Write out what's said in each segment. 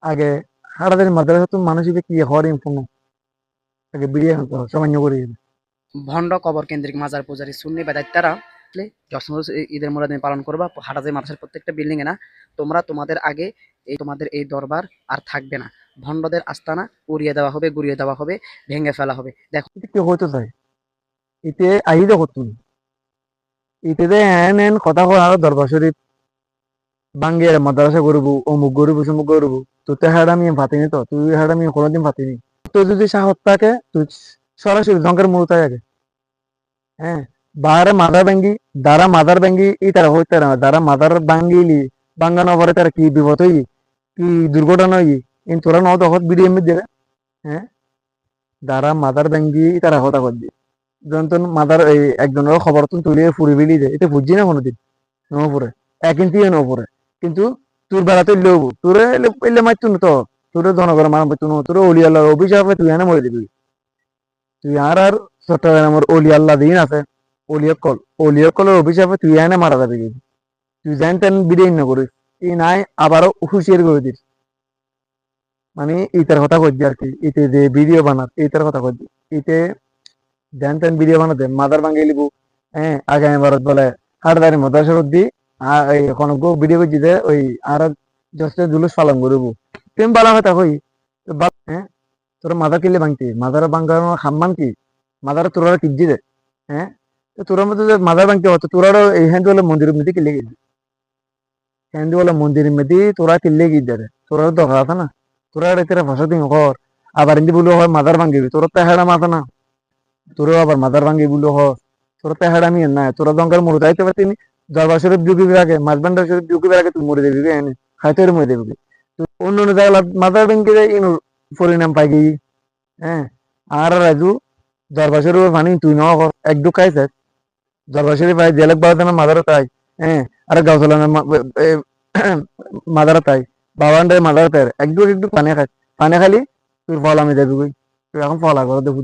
আগে হাটাদের মাদ্রাসা তো মানুষ কি হওয়ার ইনফর্ম আগে বিড়িয়ে হতো সামান্য করে ভণ্ড কবর কেন্দ্রিক মাজার পূজারী সুন্নি বেদাইত্যারা ঈদের মোলাদ পালন করবা হাটাজারি মাদ্রাসার প্রত্যেকটা বিল্ডিং এ না তোমরা তোমাদের আগে তোমাদের এই দরবার আর থাকবে না। ভণ্ডদের আস্তানা উড়িয়ে দেওয়া হবে, গুড়িয়ে দেওয়া হবে, ভেঙে ফেলা হবে। দেখো এটা কি হইতো চাই ইতে আই দেখো তুমি ইতে দে এন এন কথা কয় আর দরবার শরীফ বাঙ্গিয়ে মাদ্রাসা করবো অমুক করবো সমুক করবো তো তে হাড় আমি ফাতিনি তো তুই হাড় আমি কোনোদিন ফাতিনি তোর যদি সাহস থাকে তুই সরাসরি ধ্বংসের মুহূর্তে আগে হ্যাঁ বাহারে মাদার ব্যাঙ্গি দ্বারা মাদার ব্যাঙ্গি ই তারা হইতে না দ্বারা মাদার বাঙ্গিলি বাঙ্গানো পরে তারা কি বিপদ হই কি দুর্ঘটনা হই ইন তোরা ন তখন বিডিএ দেবে হ্যাঁ দ্বারা মাদার ব্যাঙ্গি তারা হতা করবি যখন মাদার এই একজনের খবর তুমি তুলিয়ে ফুরি বিলি যায় এটা বুঝছি না কোনোদিন নপরে এক ইঞ্চি নপরে কিন্তু তোর বেড়াতে লব তোরে এলে মারতো না তো তোরে জনগণ মারা পারতো না তোরে অলি আল্লাহ অভিশাপে তুই এনে মরে দিবি তুই আর চট্টগ্রামের অলি আল্লাহ দিন আছে অলিয়কলের অভিশাপে তুই এনে মারা যাবি তুই জান তেন বিরিয়ানি না করিস এই নাই আবারও হুঁশিয়ার করে দিস মানে ইটার কথা কইছি আর কি ইতে যে ভিডিও বানার ইটার কথা কইছি ইতে ধ্যান তেন ভিডিও বানাতে মাদার ভাঙ্গে লিবু হ্যাঁ আগামী ভারত বলে হাটদারি মদাসর দি এই কোনো গো ভিডিও করছি যে ওই আর জস্তে জুলুস পালন করবো তুমি বালা কথা কই হ্যাঁ তোর মাদার কিনলে ভাঙতি মাদার ভাঙ্গানোর খাম্মান কি মাদার তোরা কিনছি দে হ্যাঁ তো তোর মধ্যে যে মাদার ভাঙতে হতো তোরাও এই হ্যান্ড বলে মন্দিরের মধ্যে কিনলে গেছি হ্যান্ড বলে মন্দিরের মধ্যে তোরা কিনলে গিয়ে দেয় তোরা দরকার আছে না তোরা এতে ভাষা দিন ঘর আবার এমনি বলে হয় মাদার ভাঙ্গিবি তোর তো হেড়া মাথা না তোরও আবার মাদার ভাঙ্গি বলে হয় তোর তো হেড়া মিয়ে না তোরা দঙ্কার মরে যাইতে পারতিনি দরবার শরীফ ঢুকিবি আগে মাঝবান্ডার শরীফ ঢুকিবি আগে তুই মরে দেবি এনে খাইতে মরে দেবি অন্য অন্য জায়গায় মাদার ভাঙ্গি যায় ইন পরিণাম পাই গিয়ে হ্যাঁ আর রাজু দরবার শরীফের পানি তুই ন এক দু খাইছে দরবার শরীফ আই জেলেক বাড়াতে মাদারও তাই হ্যাঁ আর গাউসলানের মাদারও তাই বাবান্ডার মাদারও তাই একটু একটু পানি খাই পানি খালি তোর ফল আমি দেবি কই তুই এখন ফল আগর দেবো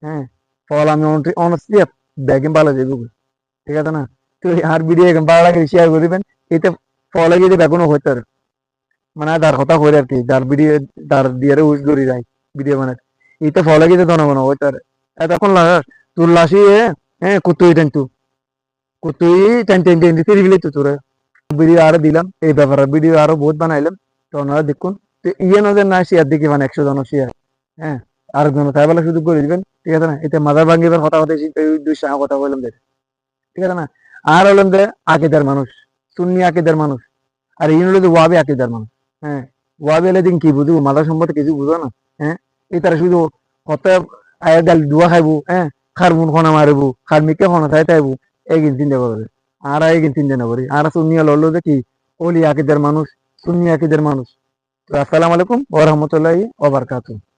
হ্যাঁ ফল আমি অনস্তি ব্যাগিং ভালো দেবো কই ঠিক আছে না তুই আর ভিডিও এখন ভালো লাগে শেয়ার করবেন এতে ফলে গিয়ে বেগুনও হইতে পারে মানে তার কথা কই আর কি যার ভিডিও তার দিয়ে উইস করি যায় ভিডিও বানায় এতে ফলে গিয়ে জনগণ হইতে পারে এতক্ষণ লাগা তোর লাশি হ্যাঁ কুতুই টেন তুই টেন টেন টেন দিতে দিবি তো তোরে ভিডিও আরো দিলাম এই ব্যাপারে ভিডিও আরো বহুত বানাইলাম তো ওনারা দেখুন তো ইয়ে নজর না শেয়ার দেখি মানে 100 জন শেয়ার হ্যাঁ আরেকজন তাই বলে সুযোগ করে দিবেন ঠিক আছে না এটা মাদার ভাঙ্গিবার কথা কথা দুই সাহা কথা বললাম দেখ ঠিক আছে না আর হলাম যে আকিদার মানুষ সুন্নি আকিদার মানুষ আর ইন হলো যে ওয়াবি আকিদার মানুষ হ্যাঁ ওয়াবি হলে দিন কি বুঝবো মাদার সম্পর্কে কিছু বুঝো না হ্যাঁ এই তারা শুধু কত আয়ের ডাল দুয়া খাইবো হ্যাঁ খার মুন খনা মারিবো খার মিকে খনা খাই তাইবো এইগিন চিন্তা করবে আর এইগিন চিন্তা না করি আর সুন্নি হলো যে কি ওলি আকিদার মানুষ সুন্নি আকিদার মানুষ তো আসসালামু আলাইকুম ওয়া রাহমাতুল্লাহি ওয়া বারাকাতুহু